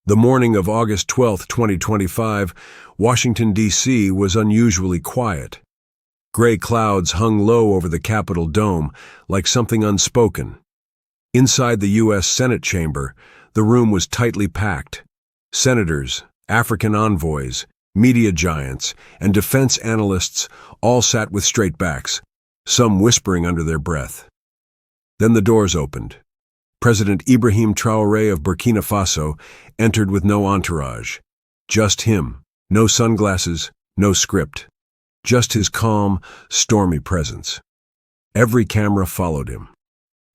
The morning of August 12, 2025, Washington, D.C. was unusually quiet. Gray clouds hung low over the Capitol dome, like something unspoken. Inside the U.S. Senate chamber, the room was tightly packed. Senators, African envoys, media giants, and defense analysts all sat with straight backs, some whispering under their breath. Then the doors opened. President Ibrahim Traoré of Burkina Faso entered with no entourage. Just him, no sunglasses, no script. Just his calm, stormy presence. Every camera followed him.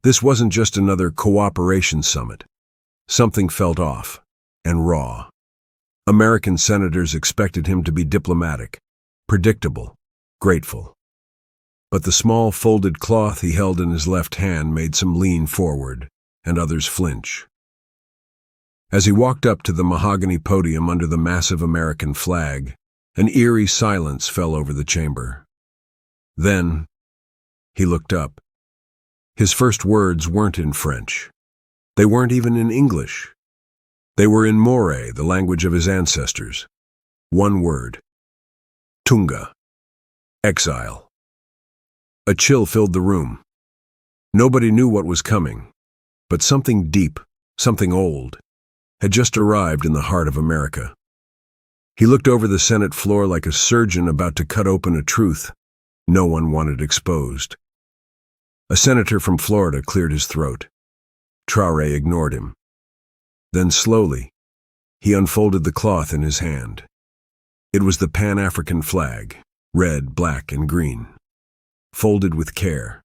This wasn't just another cooperation summit. Something felt off and raw. American senators expected him to be diplomatic, predictable, grateful. But the small folded cloth he held in his left hand made some lean forward, and others flinch. As he walked up to the mahogany podium under the massive American flag, an eerie silence fell over the chamber. Then, he looked up. His first words weren't in French. They weren't even in English. They were in Moray, the language of his ancestors. One word. Tunga. Exile. A chill filled the room. Nobody knew what was coming, but something deep, something old, had just arrived in the heart of America. He looked over the Senate floor like a surgeon about to cut open a truth no one wanted exposed. A senator from Florida cleared his throat. Traoré ignored him. Then slowly, he unfolded the cloth in his hand. It was the Pan-African flag, red, black, and green. Folded with care,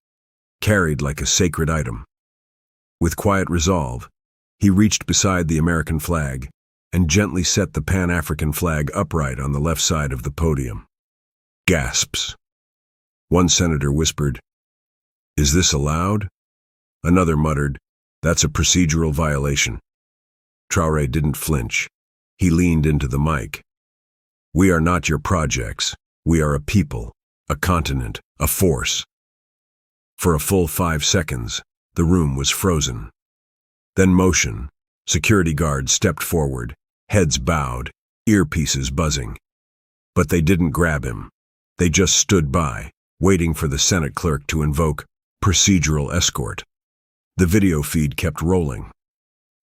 carried like a sacred item. With quiet resolve, he reached beside the American flag and gently set the Pan-African flag upright on the left side of the podium. Gasps. One senator whispered, "Is this allowed?" Another muttered, "That's a procedural violation." Traoré didn't flinch. He leaned into the mic. "We are not your projects. We are a people, a continent, a force." For a full 5 seconds, the room was frozen. Then motion. Security guards stepped forward, heads bowed, earpieces buzzing. But they didn't grab him. They just stood by, waiting for the Senate clerk to invoke procedural escort. The video feed kept rolling.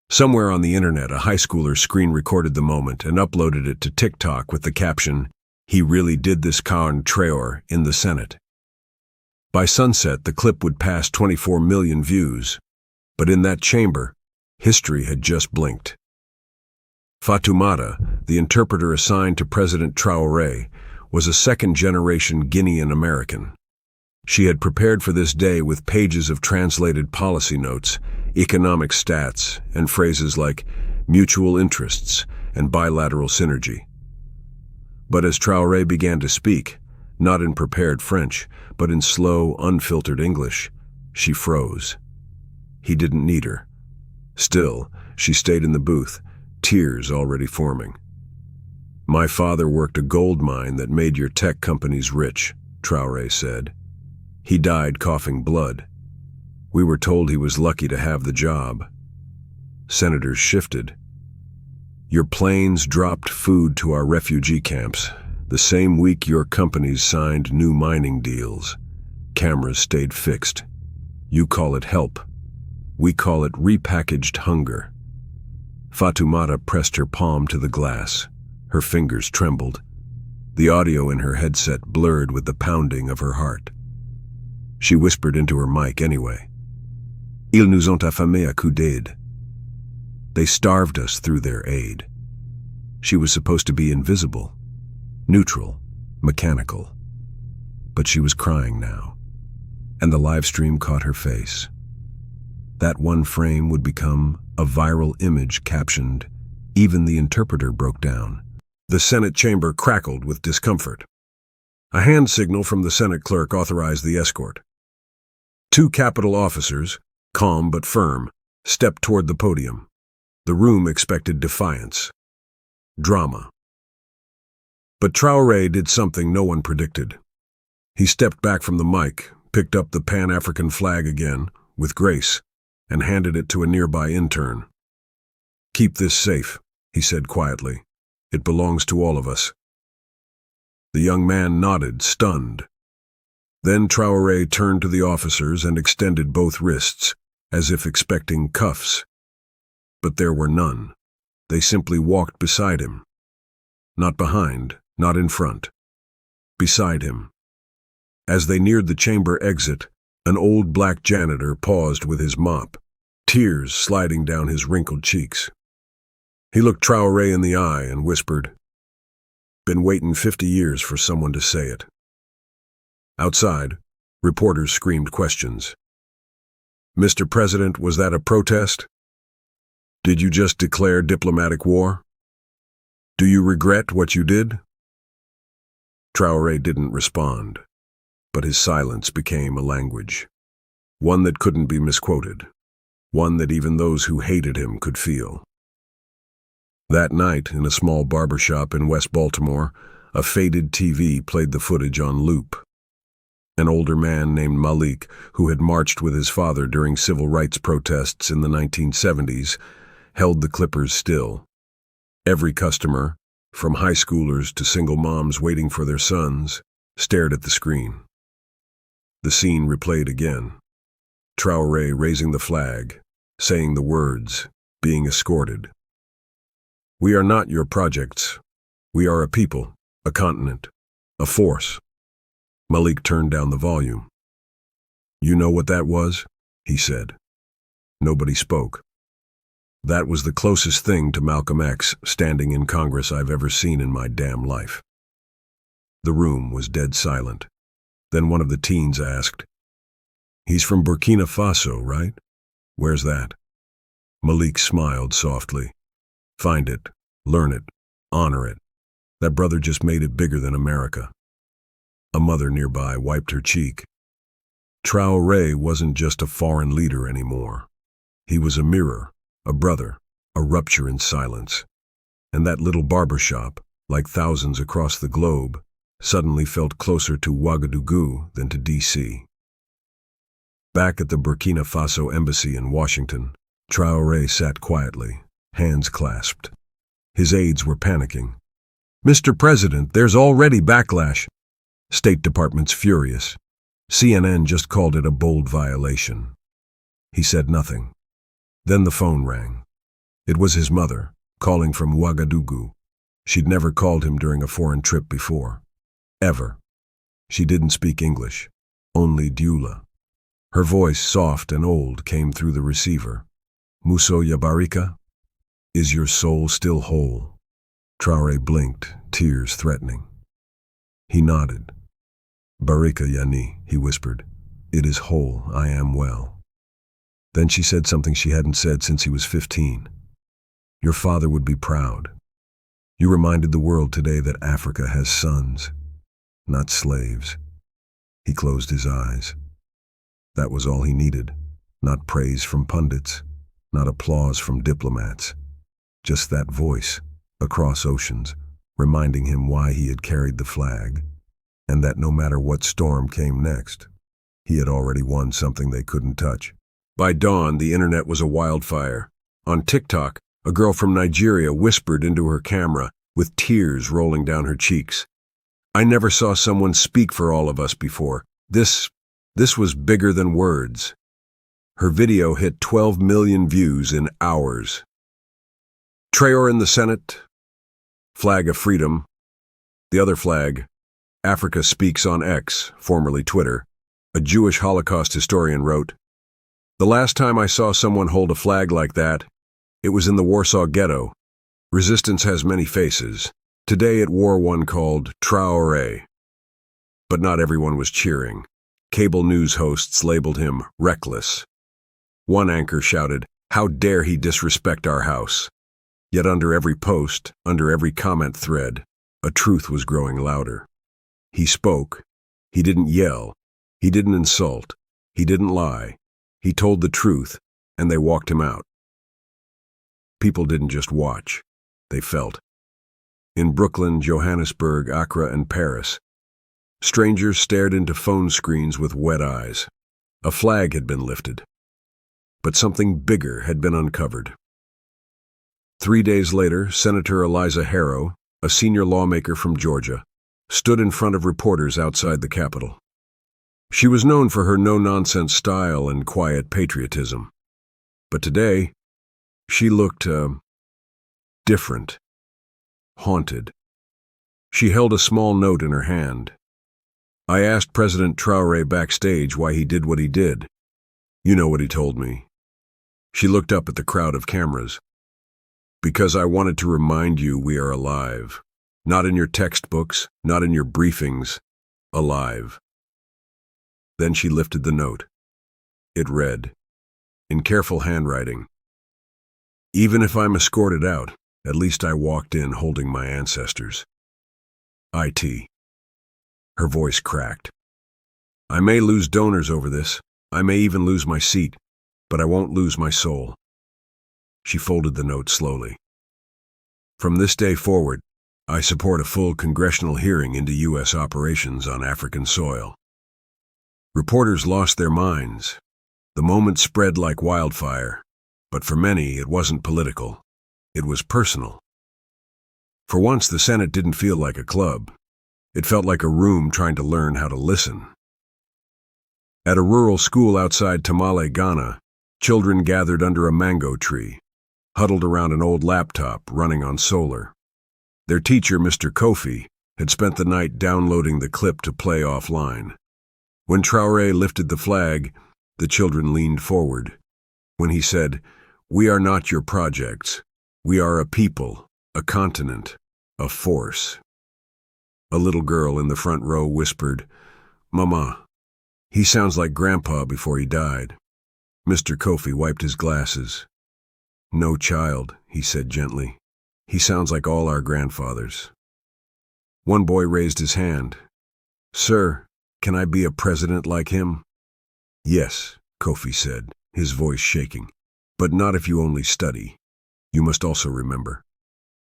Somewhere on the internet, a high schooler screen-recorded the moment and uploaded it to TikTok with the caption, "He really did this Ibrahim Traoré in the Senate." By sunset, the clip would pass 24 million views. But in that chamber, history had just blinked. Fatoumata, the interpreter assigned to President Traoré, was a second-generation Guinean American. She had prepared for this day with pages of translated policy notes, economic stats, and phrases like mutual interests and bilateral synergy. But as Traoré began to speak, not in prepared French, but in slow, unfiltered English, she froze. He didn't need her. Still, she stayed in the booth, tears already forming. "My father worked a gold mine that made your tech companies rich," Traoré said. "He died coughing blood. We were told he was lucky to have the job." Senators shifted. "Your planes dropped food to our refugee camps, the same week your companies signed new mining deals. Cameras stayed fixed. You call it help. We call it repackaged hunger." Fatoumata pressed her palm to the glass. Her fingers trembled. The audio in her headset blurred with the pounding of her heart. She whispered into her mic anyway. "Ils nous ont affamés à coups d'aide." They starved us through their aid. She was supposed to be invisible, neutral, mechanical. But she was crying now, and the live stream caught her face. That one frame would become a viral image captioned, "Even the interpreter broke down." The Senate chamber crackled with discomfort. A hand signal from the Senate clerk authorized the escort. 2 Capitol officers, calm but firm, stepped toward the podium. The room expected defiance. Drama. But Traoré did something no one predicted. He stepped back from the mic, picked up the Pan-African flag again, with grace, and handed it to a nearby intern. "Keep this safe," he said quietly. "It belongs to all of us." The young man nodded, stunned. Then Traoré turned to the officers and extended both wrists, as if expecting cuffs. But there were none. They simply walked beside him. Not behind, not in front. Beside him. As they neared the chamber exit, an old black janitor paused with his mop, tears sliding down his wrinkled cheeks. He looked Traoré in the eye and whispered, "Been waiting 50 years for someone to say it." Outside, reporters screamed questions. "Mr. President, was that a protest? Did you just declare diplomatic war? Do you regret what you did?" Traoré didn't respond, but his silence became a language, one that couldn't be misquoted, one that even those who hated him could feel. That night, in a small barbershop in West Baltimore, a faded TV played the footage on loop. An older man named Malik, who had marched with his father during civil rights protests in the 1970s, held the clippers still. Every customer, from high schoolers to single moms waiting for their sons, stared at the screen. The scene replayed again. Traoré raising the flag, saying the words, being escorted. "We are not your projects. We are a people, a continent, a force." Malik turned down the volume. "You know what that was?" he said. Nobody spoke. That was the closest thing to Malcolm X standing in Congress I've ever seen in my damn life. The room was dead silent. Then one of the teens asked, "He's from Burkina Faso, right? Where's that?" Malik smiled softly. "Find it, learn it, honor it. That brother just made it bigger than America." A mother nearby wiped her cheek. Traoré wasn't just a foreign leader anymore. He was a mirror, a brother, a rupture in silence. And that little barbershop, like thousands across the globe, suddenly felt closer to Ouagadougou than to D.C. Back at the Burkina Faso embassy in Washington, Traoré sat quietly, hands clasped. His aides were panicking. "Mr. President, there's already backlash." State Department's furious. CNN just called it a bold violation. He said nothing. Then the phone rang. It was his mother, calling from Ouagadougou. She'd never called him during a foreign trip before. Ever. She didn't speak English, only Dioula. Her voice, soft and old, came through the receiver. "Muso Yabarika? Is your soul still whole?" Traoré blinked, tears threatening. He nodded. "Barika Yani," he whispered. "It is whole, I am well." Then she said something she hadn't said since he was 15. "Your father would be proud. You reminded the world today that Africa has sons, not slaves." He closed his eyes. That was all he needed. Not praise from pundits, not applause from diplomats. Just that voice, across oceans, reminding him why he had carried the flag, and that no matter what storm came next, he had already won something they couldn't touch. By dawn, the internet was a wildfire. On TikTok, a girl from Nigeria whispered into her camera, with tears rolling down her cheeks. "I never saw someone speak for all of us before. This was bigger than words." Her video hit 12 million views in hours. Traoré in the Senate, flag of freedom. The other flag, Africa Speaks on X, formerly Twitter. A Jewish Holocaust historian wrote, "The last time I saw someone hold a flag like that, it was in the Warsaw Ghetto. Resistance has many faces. Today it wore one called Traoré." But not everyone was cheering. Cable news hosts labeled him reckless. One anchor shouted, "How dare he disrespect our house?" Yet under every post, under every comment thread, a truth was growing louder. He spoke. He didn't yell. He didn't insult. He didn't lie. He told the truth, and they walked him out. People didn't just watch. They felt. In Brooklyn, Johannesburg, Accra, and Paris, strangers stared into phone screens with wet eyes. A flag had been lifted. But something bigger had been uncovered. 3 days later, Senator Eliza Harrow, a senior lawmaker from Georgia, stood in front of reporters outside the Capitol. She was known for her no-nonsense style and quiet patriotism. But today, she looked, different, haunted. She held a small note in her hand. I asked President Traoré backstage why he did what he did. You know what he told me. She looked up at the crowd of cameras. Because I wanted to remind you we are alive. Not in your textbooks, not in your briefings. Alive. Then she lifted the note. It read, in careful handwriting, even if I'm escorted out, at least I walked in holding my ancestors. IT. Her voice cracked. I may lose donors over this. I may even lose my seat, but I won't lose my soul. She folded the note slowly. From this day forward, I support a full congressional hearing into U.S. operations on African soil. Reporters lost their minds. The moment spread like wildfire, but for many it wasn't political. It was personal. For once, the Senate didn't feel like a club. It felt like a room trying to learn how to listen. At a rural school outside Tamale, Ghana, children gathered under a mango tree, huddled around an old laptop running on solar. Their teacher, Mr. Kofi, had spent the night downloading the clip to play offline. When Traoré lifted the flag, the children leaned forward. When he said, "We are not your projects. We are a people, a continent, a force." A little girl in the front row whispered, "Mama, he sounds like Grandpa before he died." Mr. Kofi wiped his glasses. "No, child," he said gently. "He sounds like all our grandfathers." One boy raised his hand. "Sir, can I be a president like him?" "Yes," Kofi said, his voice shaking. "But not if you only study. You must also remember."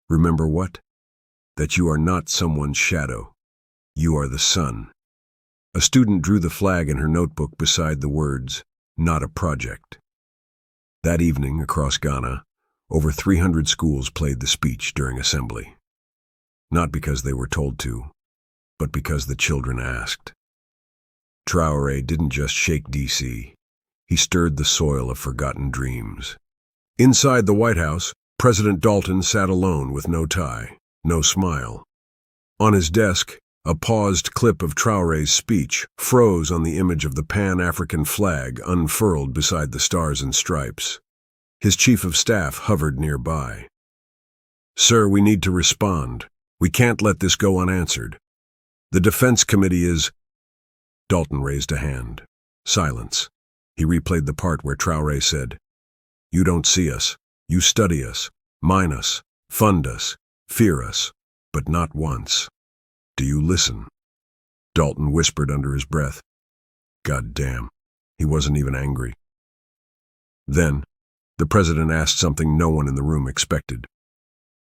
"Remember what?" "That you are not someone's shadow. You are the sun." A student drew the flag in her notebook beside the words, "Not a project." That evening, across Ghana, over 300 schools played the speech during assembly. Not because they were told to, but because the children asked. Traoré didn't just shake D.C. He stirred the soil of forgotten dreams. Inside the White House, President Dalton sat alone with no tie, no smile. On his desk, a paused clip of Traoré's speech froze on the image of the Pan-African flag unfurled beside the stars and stripes. His chief of staff hovered nearby. "Sir, we need to respond. We can't let this go unanswered. The Defense Committee is—" Dalton raised a hand. Silence. He replayed the part where Traoré said, "You don't see us. You study us, mine us, fund us, fear us, but not once. Do you listen?" Dalton whispered under his breath. God damn, he wasn't even angry. Then, the president asked something no one in the room expected.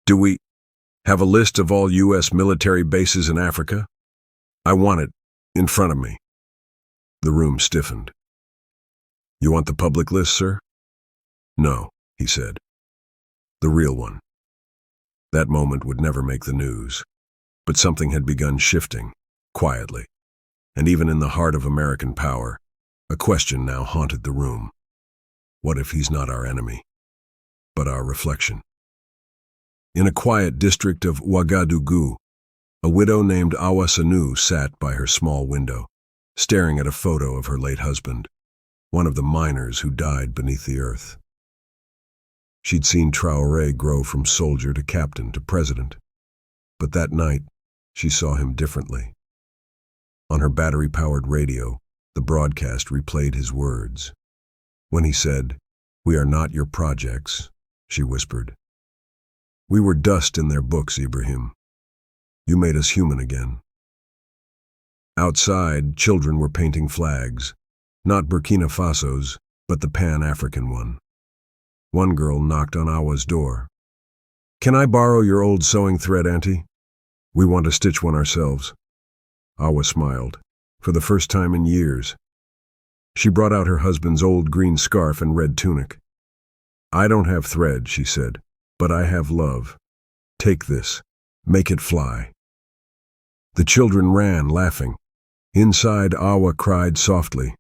"Do we have a list of all U.S. military bases in Africa? I want it in front of me." The room stiffened. "You want the public list, sir?" "No," he said. "The real one." That moment would never make the news, but something had begun shifting, quietly. And even in the heart of American power, a question now haunted the room. What if he's not our enemy, but our reflection? In a quiet district of Ouagadougou, a widow named Awa Sanu sat by her small window, staring at a photo of her late husband, one of the miners who died beneath the earth. She'd seen Traoré grow from soldier to captain to president, but that night she saw him differently. On her battery-powered radio, the broadcast replayed his words. When he said, "We are not your projects," she whispered, "We were dust in their books, Ibrahim. You made us human again." Outside, children were painting flags, not Burkina Faso's, but the Pan-African one. One girl knocked on Awa's door. "Can I borrow your old sewing thread, Auntie? We want to stitch one ourselves." Awa smiled, for the first time in years. She brought out her husband's old green scarf and red tunic. "I don't have thread," she said, But I have love. Take this. Make it fly." The children ran, laughing. Inside, Awa cried softly,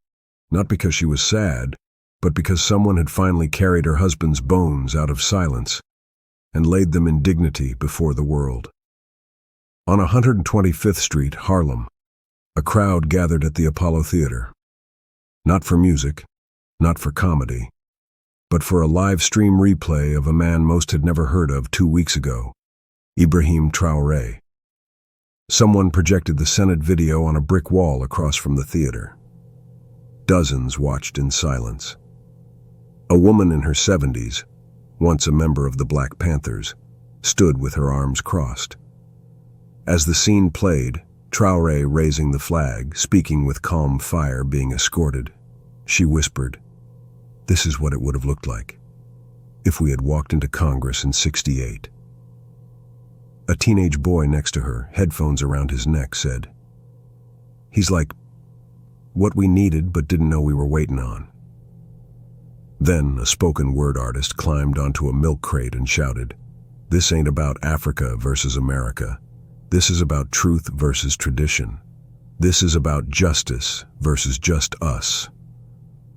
not because she was sad, but because someone had finally carried her husband's bones out of silence and laid them in dignity before the world. On 125th Street, Harlem, a crowd gathered at the Apollo Theater. Not for music, not for comedy, but for a live stream replay of a man most had never heard of 2 weeks ago, Ibrahim Traoré. Someone projected the Senate video on a brick wall across from the theater. Dozens watched in silence. A woman in her 70s, once a member of the Black Panthers, stood with her arms crossed. As the scene played, Traoré raising the flag, speaking with calm fire, being escorted, she whispered, "This is what it would have looked like if we had walked into Congress in '68. A teenage boy next to her, headphones around his neck, said, "He's like what we needed but didn't know we were waiting on." Then a spoken word artist climbed onto a milk crate and shouted, "This ain't about Africa versus America. This is about truth versus tradition. This is about justice versus just us."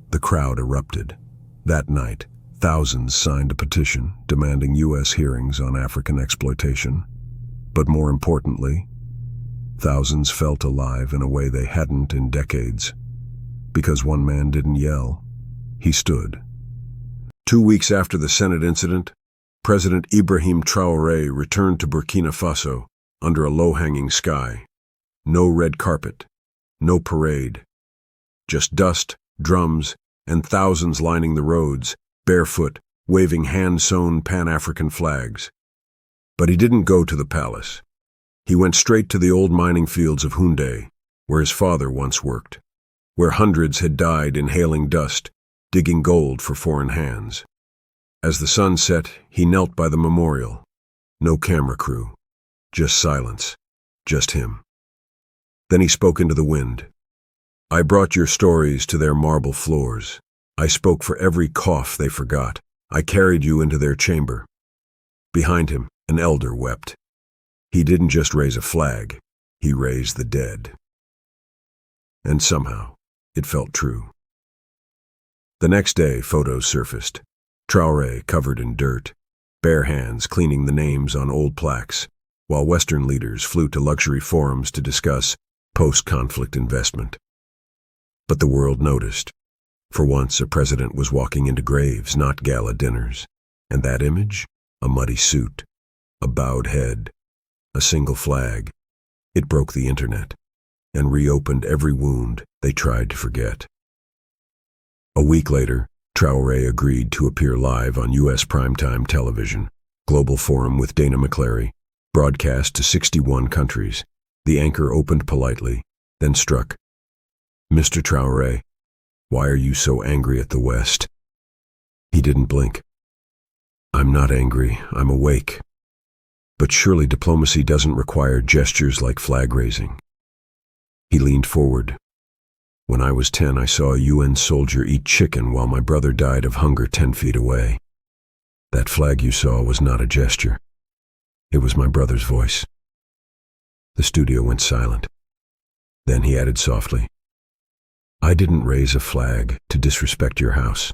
The crowd erupted. That night, thousands signed a petition demanding U.S. hearings on African exploitation. But more importantly, thousands felt alive in a way they hadn't in decades. Because one man didn't yell, he stood. 2 weeks after the Senate incident, President Ibrahim Traoré returned to Burkina Faso under a low-hanging sky. No red carpet, no parade. Just dust, drums, and thousands lining the roads, barefoot, waving hand-sewn Pan-African flags. But he didn't go to the palace. He went straight to the old mining fields of Houndé, where his father once worked, where hundreds had died inhaling dust, digging gold for foreign hands. As the sun set, he knelt by the memorial. No camera crew, just silence, just him. Then he spoke into the wind. "I brought your stories to their marble floors. I spoke for every cough they forgot. I carried you into their chamber." Behind him, an elder wept. He didn't just raise a flag, he raised the dead. And somehow, it felt true. The next day, photos surfaced. Traoré covered in dirt, bare hands cleaning the names on old plaques, while Western leaders flew to luxury forums to discuss post-conflict investment. But the world noticed. For once, a president was walking into graves, not gala dinners. And that image? A muddy suit, a bowed head, a single flag. It broke the internet and reopened every wound they tried to forget. A week later, Traoré agreed to appear live on U.S. primetime television, Global Forum with Dana McClary, broadcast to 61 countries. The anchor opened politely, then struck. "Mr. Traoré, why are you so angry at the West?" He didn't blink. "I'm not angry, I'm awake. But surely diplomacy doesn't require gestures like flag raising." He leaned forward. "When I was 10, I saw a UN soldier eat chicken while my brother died of hunger 10 feet away. That flag you saw was not a gesture. It was my brother's voice." The studio went silent. Then he added softly, "I didn't raise a flag to disrespect your house.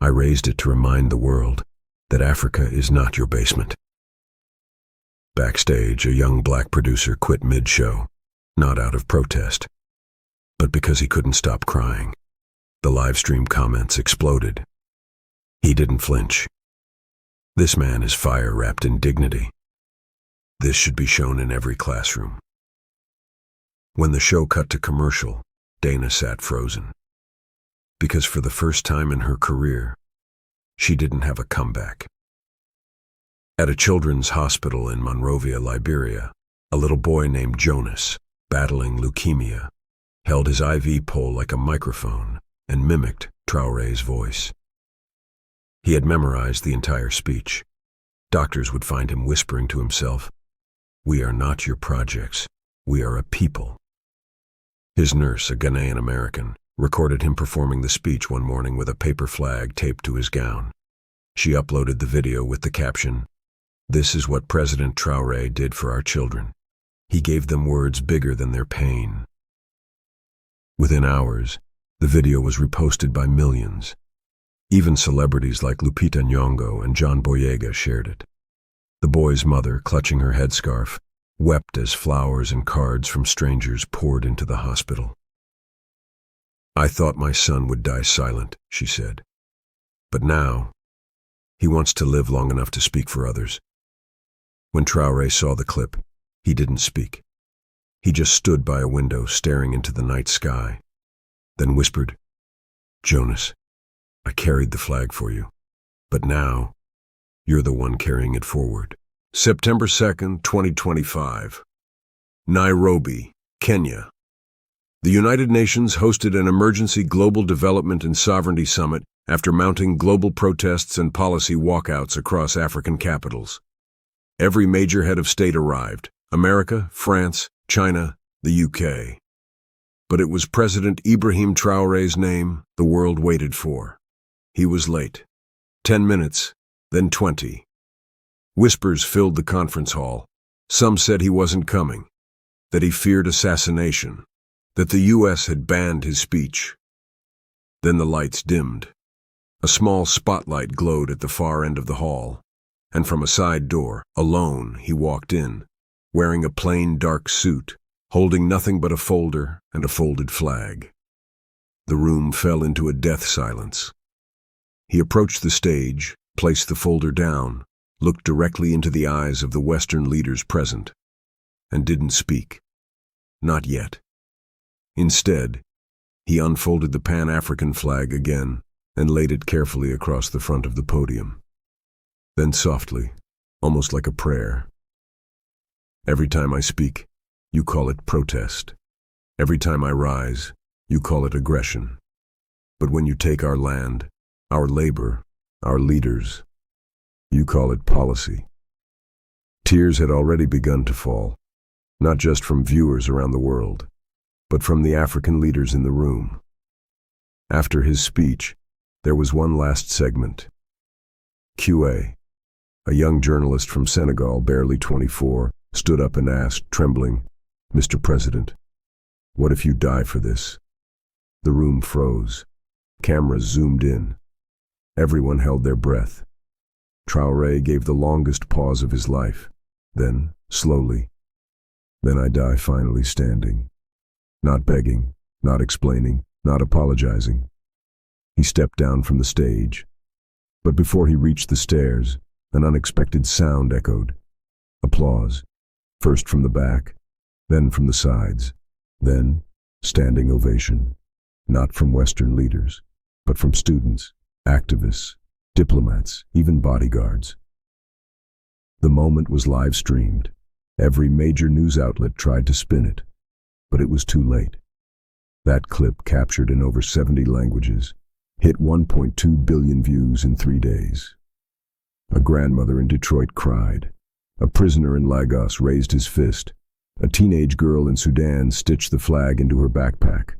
I raised it to remind the world that Africa is not your basement." Backstage, a young black producer quit mid-show, not out of protest, but because he couldn't stop crying. The live stream comments exploded. He didn't flinch. This man is fire wrapped in dignity. This should be shown in every classroom. When the show cut to commercial, Dana sat frozen. Because for the first time in her career, she didn't have a comeback. At a children's hospital in Monrovia, Liberia, a little boy named Jonas, battling leukemia, held his IV pole like a microphone and mimicked Traoré's voice. He had memorized the entire speech. Doctors would find him whispering to himself, "We are not your projects, we are a people." His nurse, a Ghanaian American, recorded him performing the speech one morning with a paper flag taped to his gown. She uploaded the video with the caption, "This is what President Traoré did for our children. He gave them words bigger than their pain." Within hours, the video was reposted by millions. Even celebrities like Lupita Nyong'o and John Boyega shared it. The boy's mother, clutching her headscarf, wept as flowers and cards from strangers poured into the hospital. "I thought my son would die silent," she said. "But now, he wants to live long enough to speak for others." When Traoré saw the clip, he didn't speak. He just stood by a window staring into the night sky, then whispered, "Jonas, I carried the flag for you, but now you're the one carrying it forward." September 2nd, 2025. Nairobi, Kenya. The United Nations hosted an emergency global development and sovereignty summit after mounting global protests and policy walkouts across African capitals. Every major head of state arrived: America, France, China, the UK. But it was President Ibrahim Traoré's name the world waited for. He was late. 10 minutes, then 20. Whispers filled the conference hall. Some said he wasn't coming, that he feared assassination, that the US had banned his speech. Then the lights dimmed. A small spotlight glowed at the far end of the hall, and from a side door, alone, he walked in, wearing a plain dark suit, holding nothing but a folder and a folded flag. The room fell into a death silence. He approached the stage, placed the folder down, looked directly into the eyes of the Western leaders present, and didn't speak. Not yet. Instead, he unfolded the Pan-African flag again and laid it carefully across the front of the podium. Then softly, almost like a prayer, "Every time I speak, you call it protest. Every time I rise, you call it aggression. But when you take our land, our labor, our leaders, you call it policy." Tears had already begun to fall, not just from viewers around the world, but from the African leaders in the room. After his speech, there was one last segment. QA, a young journalist from Senegal, barely 24, stood up and asked, trembling, "Mr. President, what if you die for this?" The room froze. Cameras zoomed in. Everyone held their breath. Traoré gave the longest pause of his life. Then, slowly, "Then I die finally standing. Not begging, not explaining, not apologizing." He stepped down from the stage. But before he reached the stairs, an unexpected sound echoed. Applause, first from the back, then from the sides, then standing ovation, not from Western leaders, but from students, activists, diplomats, even bodyguards. The moment was live-streamed. Every major news outlet tried to spin it, but it was too late. That clip, captured in over 70 languages, hit 1.2 billion views in 3 days. A grandmother in Detroit cried. A prisoner in Lagos raised his fist. A teenage girl in Sudan stitched the flag into her backpack.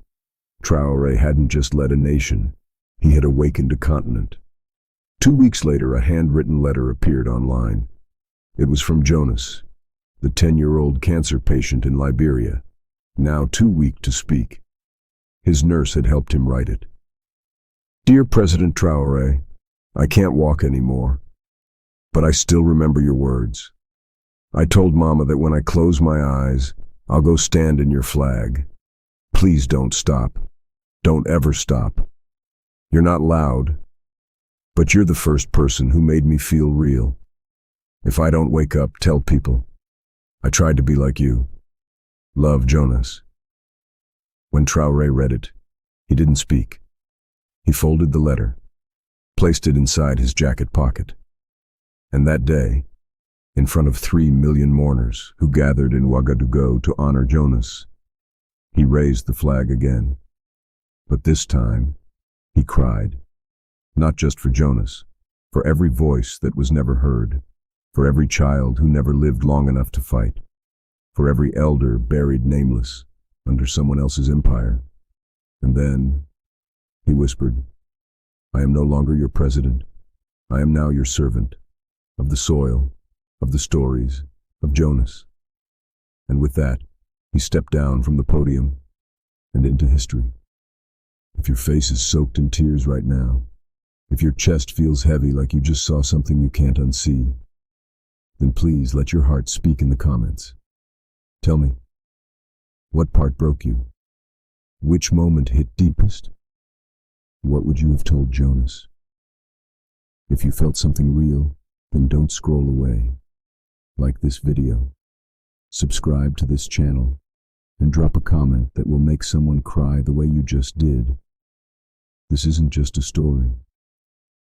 Traoré hadn't just led a nation, he had awakened a continent. 2 weeks later, a handwritten letter appeared online. It was from Jonas, the 10-year-old cancer patient in Liberia, now too weak to speak. His nurse had helped him write it. "Dear President Traoré, I can't walk anymore, but I still remember your words. I told Mama that when I close my eyes, I'll go stand in your flag. Please don't stop. Don't ever stop. You're not loud, but you're the first person who made me feel real. If I don't wake up, tell people. I tried to be like you. Love, Jonas." When Traoré read it, he didn't speak. He folded the letter, placed it inside his jacket pocket. And that day, in front of 3 million mourners who gathered in Ouagadougou to honor Jonas, he raised the flag again. But this time, he cried, not just for Jonas, for every voice that was never heard, for every child who never lived long enough to fight, for every elder buried nameless under someone else's empire. And then, he whispered, "I am no longer your president, I am now your servant, of the soil, of the stories, of Jonas. And with that, he stepped down from the podium and into history. If your face is soaked in tears right now, if your chest feels heavy like you just saw something you can't unsee, then please let your heart speak in the comments. Tell me, what part broke you? Which moment hit deepest? What would you have told Jonas? If you felt something real, then don't scroll away. Like this video, subscribe to this channel, and drop a comment that will make someone cry the way you just did. This isn't just a story.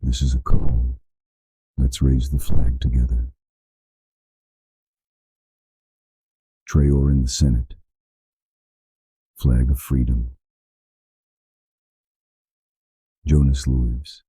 This is a call. Let's raise the flag together. Traoré in the Senate. Flag of freedom. Jonas lives.